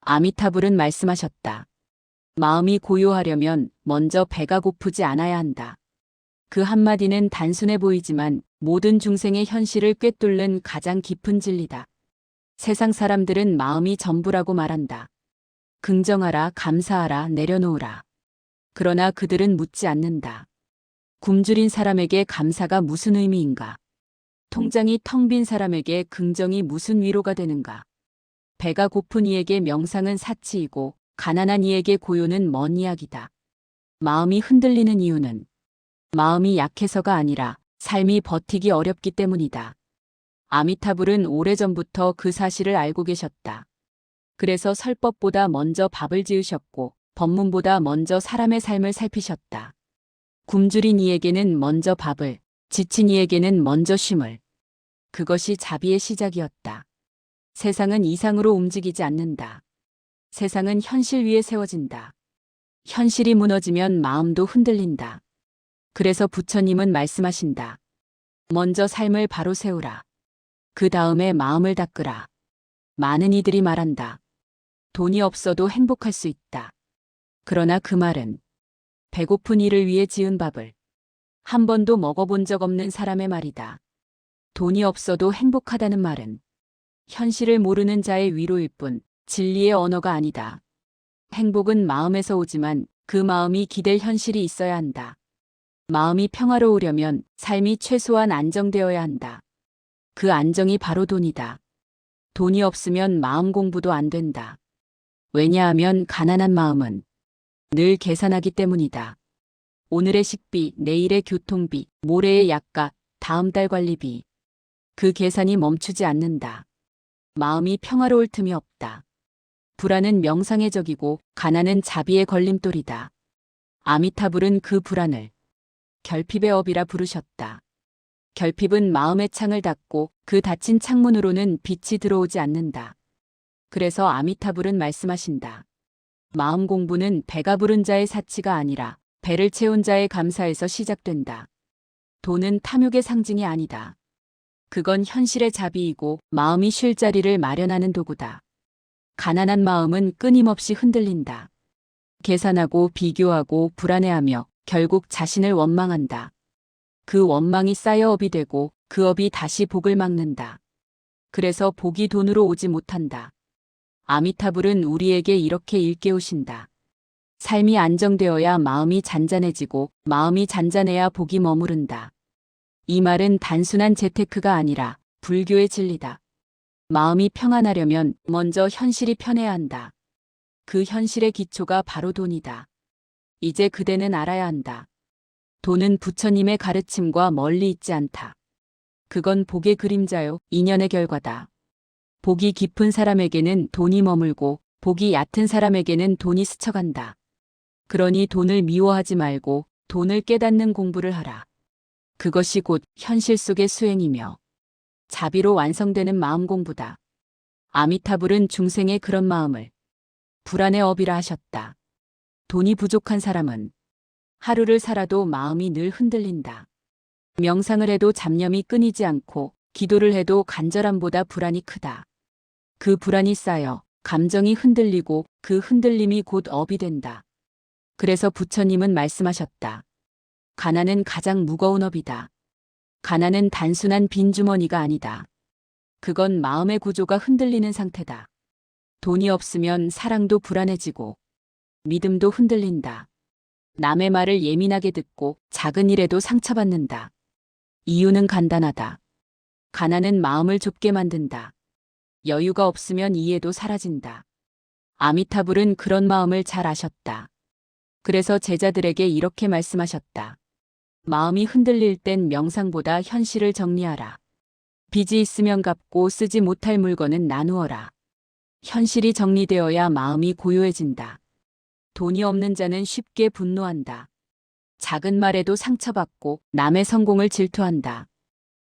아미타불은 말씀하셨다. 마음이 고요하려면 먼저 배가 고프지 않아야 한다. 그 한마디는 단순해 보이지만 모든 중생의 현실을 꿰뚫는 가장 깊은 진리다. 세상 사람들은 마음이 전부라고 말한다. 긍정하라, 감사하라, 내려놓으라. 그러나 그들은 묻지 않는다. 굶주린 사람에게 감사가 무슨 의미인가? 통장이 텅 빈 사람에게 긍정이 무슨 위로가 되는가? 배가 고픈 이에게 명상은 사치이고 가난한 이에게 고요는 먼 이야기다. 마음이 흔들리는 이유는 마음이 약해서가 아니라 삶이 버티기 어렵기 때문이다. 아미타불은 오래전부터 그 사실을 알고 계셨다. 그래서 설법보다 먼저 밥을 지으셨고 법문보다 먼저 사람의 삶을 살피셨다. 굶주린 이에게는 먼저 밥을, 지친 이에게는 먼저 쉼을. 그것이 자비의 시작이었다. 세상은 이상으로 움직이지 않는다. 세상은 현실 위에 세워진다. 현실이 무너지면 마음도 흔들린다. 그래서 부처님은 말씀하신다. 먼저 삶을 바로 세우라. 그 다음에 마음을 닦으라. 많은 이들이 말한다. 돈이 없어도 행복할 수 있다. 그러나 그 말은 배고픈 이를 위해 지은 밥을 한 번도 먹어본 적 없는 사람의 말이다. 돈이 없어도 행복하다는 말은 현실을 모르는 자의 위로일 뿐 진리의 언어가 아니다. 행복은 마음에서 오지만 그 마음이 기댈 현실이 있어야 한다. 마음이 평화로우려면 삶이 최소한 안정되어야 한다. 그 안정이 바로 돈이다. 돈이 없으면 마음 공부도 안 된다. 왜냐하면 가난한 마음은 늘 계산하기 때문이다. 오늘의 식비, 내일의 교통비, 모레의 약가, 다음 달 관리비. 그 계산이 멈추지 않는다. 마음이 평화로울 틈이 없다. 불안은 명상의 적이고 가난은 자비의 걸림돌이다. 아미타불은 그 불안을 결핍의 업이라 부르셨다. 결핍은 마음의 창을 닫고 그 닫힌 창문으로는 빛이 들어오지 않는다. 그래서 아미타불은 말씀하신다. 마음 공부는 배가 부른 자의 사치가 아니라 배를 채운 자의 감사에서 시작된다. 돈은 탐욕의 상징이 아니다. 그건 현실의 자비이고 마음이 쉴 자리를 마련하는 도구다. 가난한 마음은 끊임없이 흔들린다. 계산하고 비교하고 불안해하며 결국 자신을 원망한다. 그 원망이 쌓여 업이 되고 그 업이 다시 복을 막는다. 그래서 복이 돈으로 오지 못한다. 아미타불은 우리에게 이렇게 일깨우신다. 삶이 안정되어야 마음이 잔잔해지고 마음이 잔잔해야 복이 머무른다. 이 말은 단순한 재테크가 아니라 불교의 진리다. 마음이 평안하려면 먼저 현실이 편해야 한다. 그 현실의 기초가 바로 돈이다. 이제 그대는 알아야 한다. 돈은 부처님의 가르침과 멀리 있지 않다. 그건 복의 그림자요, 인연의 결과다. 복이 깊은 사람에게는 돈이 머물고 복이 얕은 사람에게는 돈이 스쳐간다. 그러니 돈을 미워하지 말고 돈을 깨닫는 공부를 하라. 그것이 곧 현실 속의 수행이며 자비로 완성되는 마음 공부다. 아미타불은 중생의 그런 마음을 불안의 업이라 하셨다. 돈이 부족한 사람은 하루를 살아도 마음이 늘 흔들린다. 명상을 해도 잡념이 끊이지 않고 기도를 해도 간절함보다 불안이 크다. 그 불안이 쌓여 감정이 흔들리고 그 흔들림이 곧 업이 된다. 그래서 부처님은 말씀하셨다. 가난은 가장 무거운 업이다. 가난은 단순한 빈주머니가 아니다. 그건 마음의 구조가 흔들리는 상태다. 돈이 없으면 사랑도 불안해지고 믿음도 흔들린다. 남의 말을 예민하게 듣고 작은 일에도 상처받는다. 이유는 간단하다. 가난은 마음을 좁게 만든다. 여유가 없으면 이해도 사라진다. 아미타불은 그런 마음을 잘 아셨다. 그래서 제자들에게 이렇게 말씀하셨다. 마음이 흔들릴 땐 명상보다 현실을 정리하라. 빚이 있으면 갚고 쓰지 못할 물건은 나누어라. 현실이 정리되어야 마음이 고요해진다. 돈이 없는 자는 쉽게 분노한다. 작은 말에도 상처받고 남의 성공을 질투한다.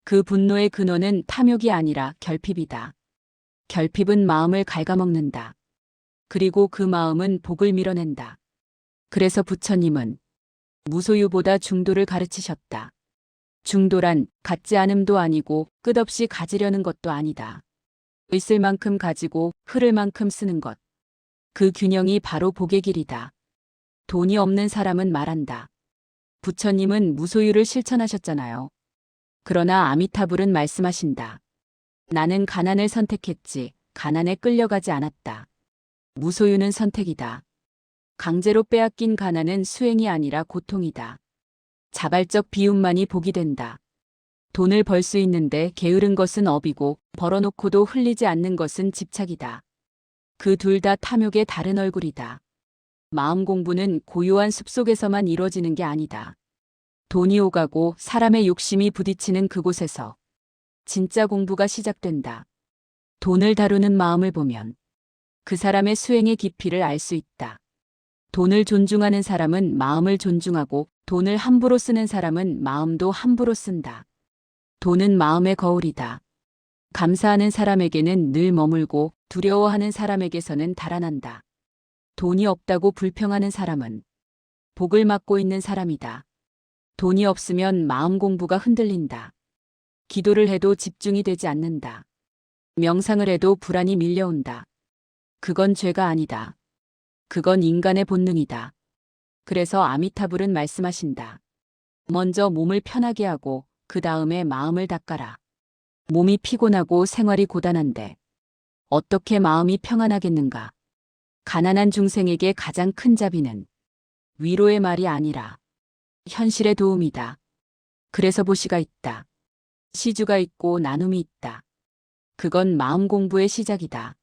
그 분노의 근원은 탐욕이 아니라 결핍이다. 결핍은 마음을 갉아먹는다. 그리고 그 마음은 복을 밀어낸다. 그래서 부처님은 무소유보다 중도를 가르치셨다. 중도란 갖지 않음도 아니고 끝없이 가지려는 것도 아니다. 있을 만큼 가지고 흐를 만큼 쓰는 것. 그 균형이 바로 복의 길이다. 돈이 없는 사람은 말한다. 부처님은 무소유를 실천하셨잖아요. 그러나 아미타불은 말씀하신다. 나는 가난을 선택했지, 가난에 끌려가지 않았다. 무소유는 선택이다. 강제로 빼앗긴 가난은 수행이 아니라 고통이다. 자발적 비움만이 복이 된다. 돈을 벌 수 있는데 게으른 것은 업이고 벌어놓고도 흘리지 않는 것은 집착이다. 그 둘 다 탐욕의 다른 얼굴이다. 마음 공부는 고요한 숲속에서만 이루어지는 게 아니다. 돈이 오가고 사람의 욕심이 부딪히는 그곳에서 진짜 공부가 시작된다. 돈을 다루는 마음을 보면 그 사람의 수행의 깊이를 알 수 있다. 돈을 존중하는 사람은 마음을 존중하고 돈을 함부로 쓰는 사람은 마음도 함부로 쓴다. 돈은 마음의 거울이다. 감사하는 사람에게는 늘 머물고 두려워하는 사람에게서는 달아난다. 돈이 없다고 불평하는 사람은 복을 막고 있는 사람이다. 돈이 없으면 마음 공부가 흔들린다. 기도를 해도 집중이 되지 않는다. 명상을 해도 불안이 밀려온다. 그건 죄가 아니다. 그건 인간의 본능이다. 그래서 아미타불은 말씀하신다. 먼저 몸을 편하게 하고 그 다음에 마음을 닦아라. 몸이 피곤하고 생활이 고단한데 어떻게 마음이 평안하겠는가? 가난한 중생에게 가장 큰 자비는 위로의 말이 아니라 현실의 도움이다. 그래서 보시가 있다. 시주가 있고 나눔이 있다. 그건 마음 공부의 시작이다.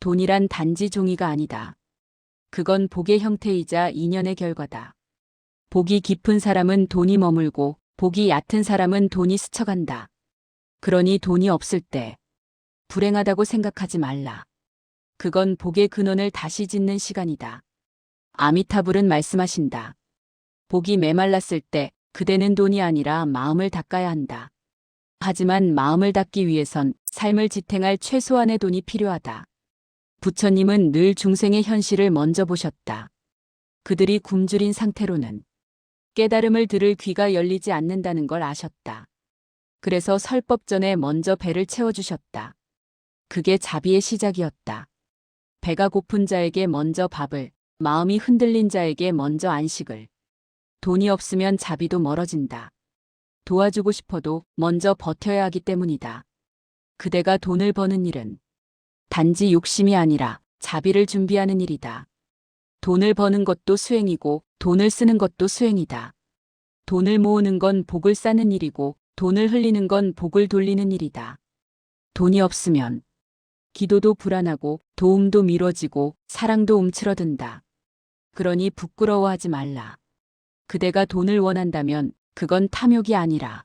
돈이란 단지 종이가 아니다. 그건 복의 형태이자 인연의 결과다. 복이 깊은 사람은 돈이 머물고 복이 얕은 사람은 돈이 스쳐간다. 그러니 돈이 없을 때 불행하다고 생각하지 말라. 그건 복의 근원을 다시 짓는 시간이다. 아미타불은 말씀하신다. 복이 메말랐을 때 그대는 돈이 아니라 마음을 닦아야 한다. 하지만 마음을 닦기 위해선 삶을 지탱할 최소한의 돈이 필요하다. 부처님은 늘 중생의 현실을 먼저 보셨다. 그들이 굶주린 상태로는 깨달음을 들을 귀가 열리지 않는다는 걸 아셨다. 그래서 설법 전에 먼저 배를 채워주셨다. 그게 자비의 시작이었다. 배가 고픈 자에게 먼저 밥을, 마음이 흔들린 자에게 먼저 안식을. 돈이 없으면 자비도 멀어진다. 도와주고 싶어도 먼저 버텨야 하기 때문이다. 그대가 돈을 버는 일은 단지 욕심이 아니라 자비를 준비하는 일이다. 돈을 버는 것도 수행이고 돈을 쓰는 것도 수행이다. 돈을 모으는 건 복을 쌓는 일이고 돈을 흘리는 건 복을 돌리는 일이다. 돈이 없으면 기도도 불안하고 도움도 미뤄지고 사랑도 움츠러든다. 그러니 부끄러워하지 말라. 그대가 돈을 원한다면 그건 탐욕이 아니라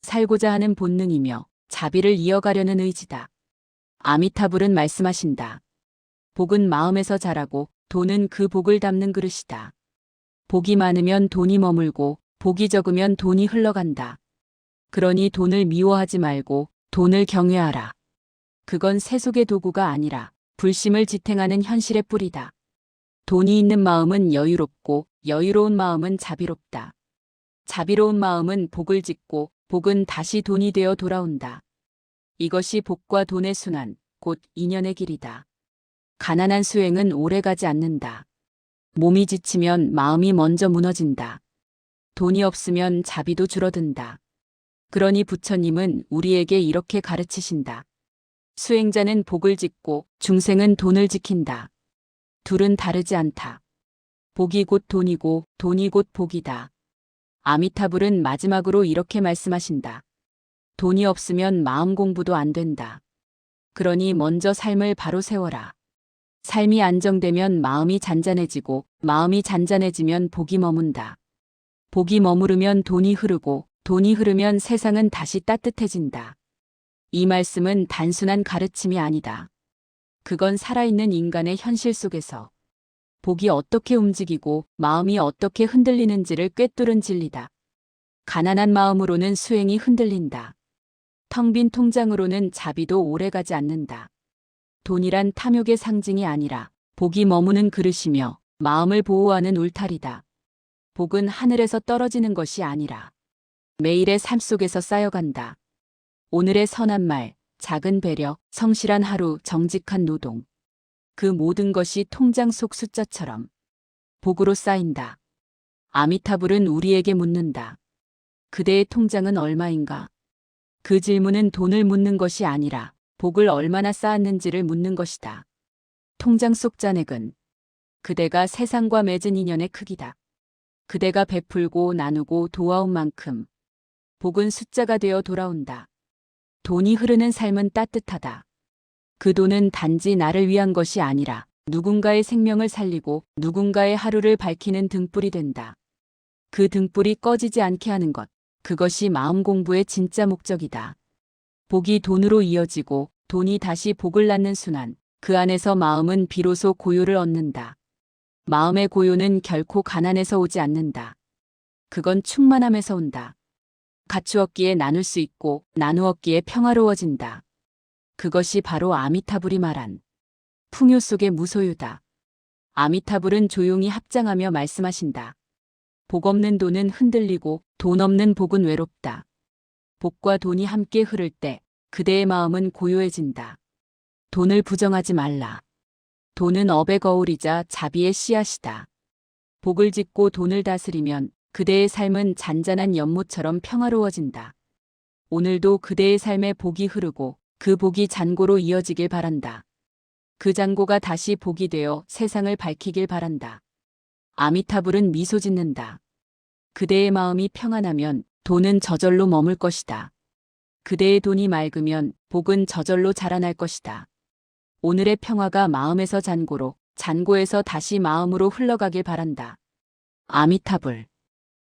살고자 하는 본능이며 자비를 이어가려는 의지다. 아미타불은 말씀하신다. 복은 마음에서 자라고 돈은 그 복을 담는 그릇이다. 복이 많으면 돈이 머물고 복이 적으면 돈이 흘러간다. 그러니 돈을 미워하지 말고 돈을 경외하라. 그건 세속의 도구가 아니라 불심을 지탱하는 현실의 뿌리다. 돈이 있는 마음은 여유롭고 여유로운 마음은 자비롭다. 자비로운 마음은 복을 짓고 복은 다시 돈이 되어 돌아온다. 이것이 복과 돈의 순환, 곧 인연의 길이다. 가난한 수행은 오래가지 않는다. 몸이 지치면 마음이 먼저 무너진다. 돈이 없으면 자비도 줄어든다. 그러니 부처님은 우리에게 이렇게 가르치신다. 수행자는 복을 짓고 중생은 돈을 지킨다. 둘은 다르지 않다. 복이 곧 돈이고 돈이 곧 복이다. 아미타불은 마지막으로 이렇게 말씀하신다. 돈이 없으면 마음 공부도 안 된다. 그러니 먼저 삶을 바로 세워라. 삶이 안정되면 마음이 잔잔해지고 마음이 잔잔해지면 복이 머문다. 복이 머무르면 돈이 흐르고 돈이 흐르면 세상은 다시 따뜻해진다. 이 말씀은 단순한 가르침이 아니다. 그건 살아있는 인간의 현실 속에서 복이 어떻게 움직이고 마음이 어떻게 흔들리는지를 꿰뚫은 진리다. 가난한 마음으로는 수행이 흔들린다. 텅 빈 통장으로는 자비도 오래가지 않는다. 돈이란 탐욕의 상징이 아니라 복이 머무는 그릇이며 마음을 보호하는 울타리다. 복은 하늘에서 떨어지는 것이 아니라 매일의 삶 속에서 쌓여간다. 오늘의 선한 말, 작은 배려, 성실한 하루, 정직한 노동. 그 모든 것이 통장 속 숫자처럼 복으로 쌓인다. 아미타불은 우리에게 묻는다. 그대의 통장은 얼마인가? 그 질문은 돈을 묻는 것이 아니라 복을 얼마나 쌓았는지를 묻는 것이다. 통장 속 잔액은 그대가 세상과 맺은 인연의 크기다. 그대가 베풀고 나누고 도와온 만큼 복은 숫자가 되어 돌아온다. 돈이 흐르는 삶은 따뜻하다. 그 돈은 단지 나를 위한 것이 아니라 누군가의 생명을 살리고 누군가의 하루를 밝히는 등불이 된다. 그 등불이 꺼지지 않게 하는 것, 그것이 마음 공부의 진짜 목적이다. 복이 돈으로 이어지고 돈이 다시 복을 낳는 순환, 그 안에서 마음은 비로소 고요를 얻는다. 마음의 고요는 결코 가난에서 오지 않는다. 그건 충만함에서 온다. 갖추었기에 나눌 수 있고 나누었기에 평화로워진다. 그것이 바로 아미타불이 말한 풍요 속의 무소유다. 아미타불은 조용히 합장하며 말씀하신다. 복 없는 돈은 흔들리고 돈 없는 복은 외롭다. 복과 돈이 함께 흐를 때 그대의 마음은 고요해진다. 돈을 부정하지 말라. 돈은 업의 거울이자 자비의 씨앗이다. 복을 짓고 돈을 다스리면 그대의 삶은 잔잔한 연못처럼 평화로워진다. 오늘도 그대의 삶에 복이 흐르고 그 복이 잔고로 이어지길 바란다. 그 잔고가 다시 복이 되어 세상을 밝히길 바란다. 아미타불은 미소 짓는다. 그대의 마음이 평안하면 돈은 저절로 머물 것이다. 그대의 돈이 맑으면 복은 저절로 자라날 것이다. 오늘의 평화가 마음에서 잔고로, 잔고에서 다시 마음으로 흘러가길 바란다. 아미타불.